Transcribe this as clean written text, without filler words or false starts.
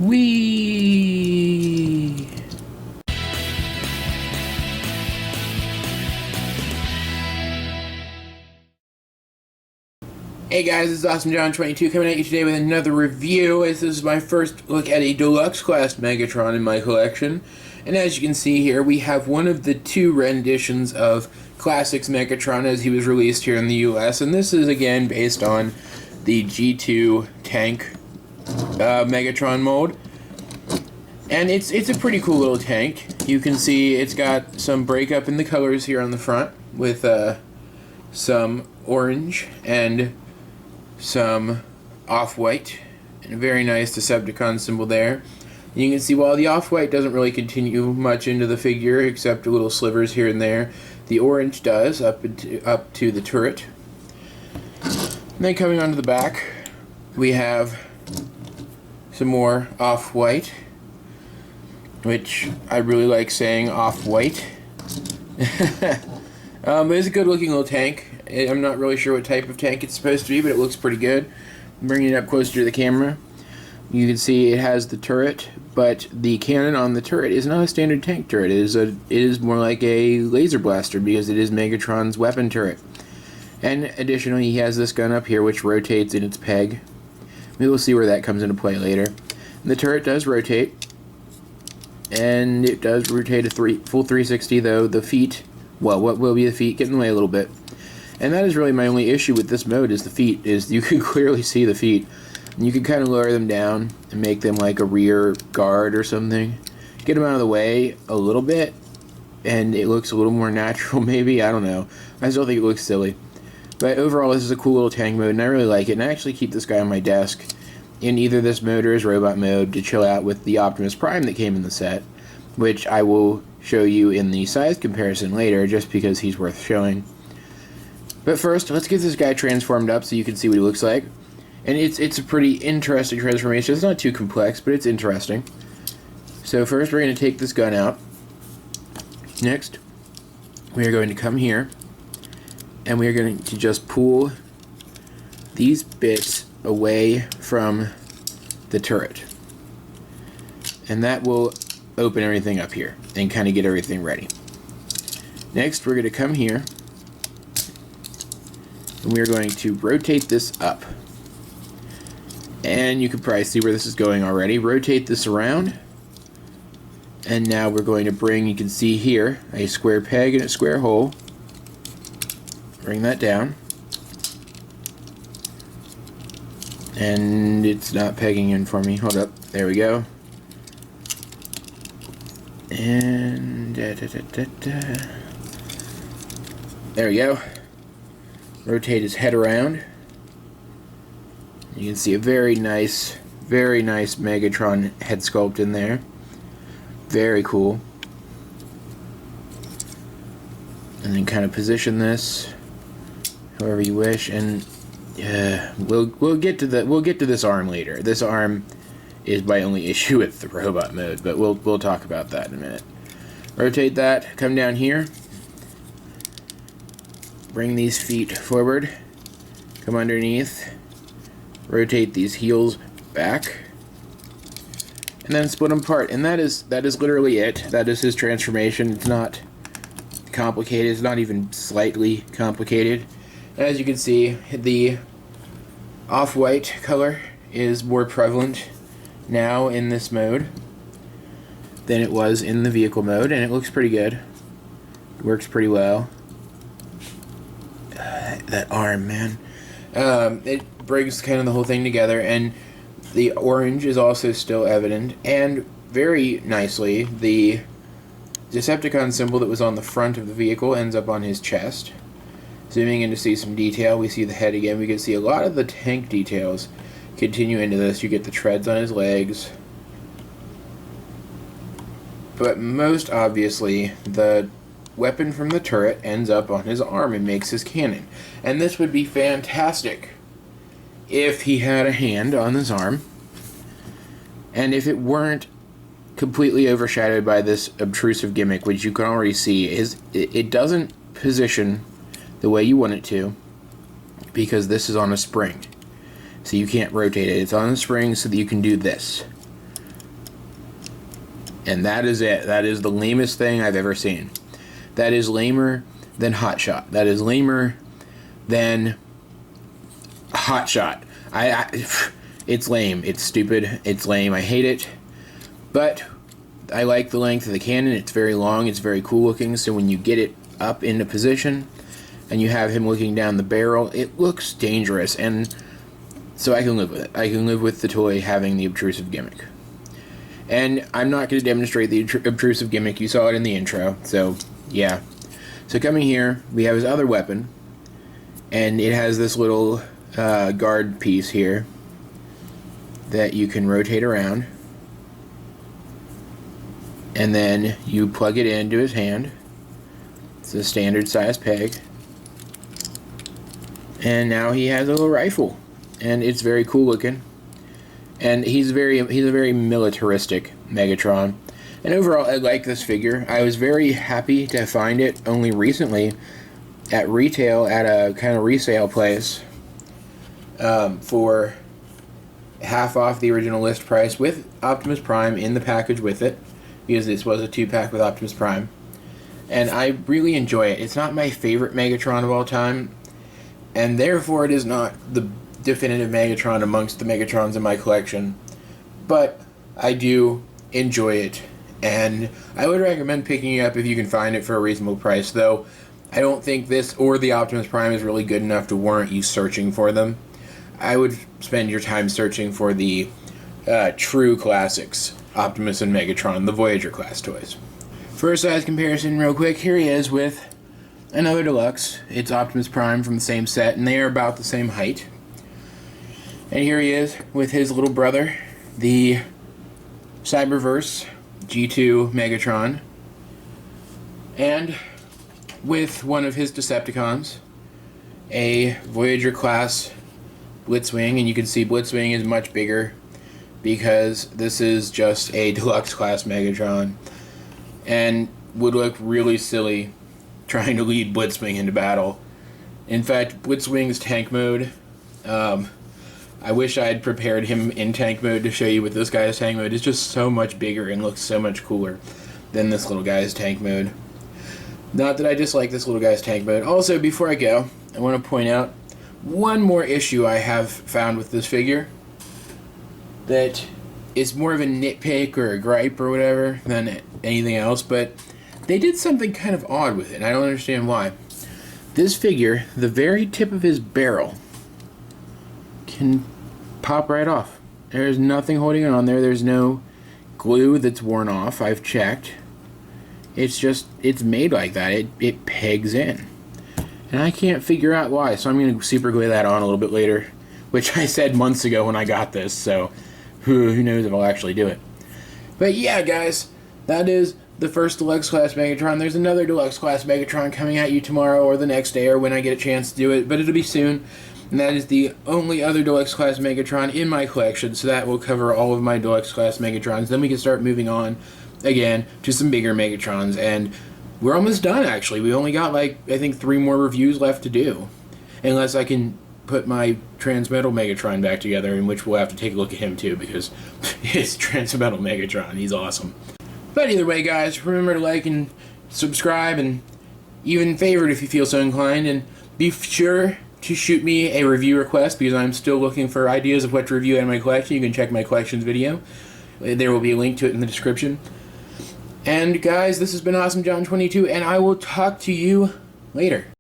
Whee! Hey guys, this is AwesomeJohn22 coming at you today with another review. This is my first look at a Deluxe class Megatron in my collection. And as you can see here, we have one of the two renditions of Classics Megatron as he was released here in the US. And this is again based on the G2 tank Megatron mold. And it's a pretty cool little tank. You can see it's got some breakup in the colors here on the front with some orange and some off-white, and a very nice Decepticon symbol there. And you can see while the off-white doesn't really continue much into the figure except little slivers here and there, the orange does up to the turret. And then coming onto the back, we have some more off-white, which I really like saying off-white. It's a good looking little tank. I'm not really sure what type of tank it's supposed to be, but it looks pretty good. Bringing it up closer to the camera, you can see it has the turret, but the cannon on the turret is not a standard tank turret. It is more like a laser blaster because it is Megatron's weapon turret. And additionally, he has this gun up here which rotates in its peg. We will see where that comes into play later. And the turret does rotate, and it does rotate a full 360, though the feet, well, what will be the feet, get in the way a little bit. And that is really my only issue with this mode, is the feet, is you can clearly see the feet. And you can kind of lower them down and make them like a rear guard or something. Get them out of the way a little bit, and it looks a little more natural maybe, I don't know. I still think it looks silly. But overall, this is a cool little tank mode, and I really like it. And I actually keep this guy on my desk in either this mode or his robot mode to chill out with the Optimus Prime that came in the set, which I will show you in the size comparison later, just because he's worth showing. But first, let's get this guy transformed up so you can see what he looks like. And it's a pretty interesting transformation. It's not too complex, but it's interesting. So first we're going to take this gun out. Next, we are going to come here, and we are going to just pull these bits away from the turret. And that will open everything up here and kind of get everything ready. Next, we're going to come here, and we're going to rotate this up. And you can probably see where this is going already. Rotate this around. And now we're going to bring, you can see here, a square peg and a square hole. Bring that down. And it's not pegging in for me. Hold up. There we go. And there we go. Rotate his head around. You can see a very nice Megatron head sculpt in there. Very cool. And then kind of position this however you wish, and we'll get to this arm later. This arm is my only issue with the robot mode, but we'll talk about that in a minute. Rotate that. Come down here. Bring these feet forward, come underneath, rotate these heels back, and then split them apart. And that is literally it. That is his transformation. It's not complicated. It's not even slightly complicated. As you can see, the off-white color is more prevalent now in this mode than it was in the vehicle mode, and it looks pretty good. It works pretty well. That arm, man. It brings kind of the whole thing together, and the orange is also still evident, and very nicely the Decepticon symbol that was on the front of the vehicle ends up on his chest. Zooming in to see some detail, we see the head again. We can see a lot of the tank details continue into this. You get the treads on his legs, but most obviously the weapon from the turret ends up on his arm and makes his cannon. And this would be fantastic if he had a hand on his arm, and if it weren't completely overshadowed by this obtrusive gimmick, which you can already see. It doesn't position the way you want it to, because this is on a spring. So you can't rotate it. It's on a spring so that you can do this. And that is it. That is the lamest thing I've ever seen. That is lamer than Hot Shot. That is lamer than Hot Shot. It's lame. It's stupid. It's lame. I hate it. But I like the length of the cannon. It's very long. It's very cool looking. So when you get it up into position and you have him looking down the barrel, it looks dangerous. And so I can live with it. I can live with the toy having the obtrusive gimmick. And I'm not going to demonstrate the obtrusive gimmick. You saw it in the intro. So, yeah. So coming here, we have his other weapon. And it has this little guard piece here that you can rotate around. And then you plug it into his hand. It's a standard size peg. And now he has a little rifle. And it's very cool looking. And he's a very militaristic Megatron. And overall, I like this figure. I was very happy to find it only recently at retail at a kind of resale place for half off the original list price with Optimus Prime in the package with it, because this was a 2-pack with Optimus Prime. And I really enjoy it. It's not my favorite Megatron of all time, and therefore it is not the definitive Megatron amongst the Megatrons in my collection, but I do enjoy it, and I would recommend picking it up if you can find it for a reasonable price, though I don't think this or the Optimus Prime is really good enough to warrant you searching for them. I would spend your time searching for the true classics, Optimus and Megatron, the Voyager class toys. For a size comparison real quick, here he is with another Deluxe. It's Optimus Prime from the same set, and they are about the same height. And here he is with his little brother, the Cyberverse G2 Megatron, and with one of his Decepticons, a Voyager class Blitzwing, and you can see Blitzwing is much bigger because this is just a Deluxe class Megatron, and would look really silly trying to lead Blitzwing into battle. In fact, Blitzwing's tank mode, I wish I had prepared him in tank mode to show you what this guy's tank mode is. Just so much bigger and looks so much cooler than this little guy's tank mode. Not that I dislike this little guy's tank mode. Also, before I go, I want to point out one more issue I have found with this figure that is more of a nitpick or a gripe or whatever than anything else, but they did something kind of odd with it, and I don't understand why. This figure, the very tip of his barrel can pop right off. There's nothing holding it on there. There's no glue that's worn off. I've checked. It's made like that. It pegs in. And I can't figure out why, so I'm going to super glue that on a little bit later, which I said months ago when I got this, so who knows if I'll actually do it. But yeah, guys, that is the first Deluxe Class Megatron. There's another Deluxe Class Megatron coming at you tomorrow or the next day or when I get a chance to do it, but it'll be soon. And that is the only other Deluxe Class Megatron in my collection, so that will cover all of my Deluxe Class Megatrons. Then we can start moving on, again, to some bigger Megatrons, and we're almost done, actually. We only got, like, I think 3 more reviews left to do, unless I can put my Transmetal Megatron back together, in which we'll have to take a look at him, too, because it's Transmetal Megatron. He's awesome. But either way, guys, remember to like and subscribe, and even favorite if you feel so inclined, and be sure to shoot me a review request, because I'm still looking for ideas of what to review out of my collection. You can check my collections video. There will be a link to it in the description. And guys, this has been Awesome John 22, and I will talk to you later.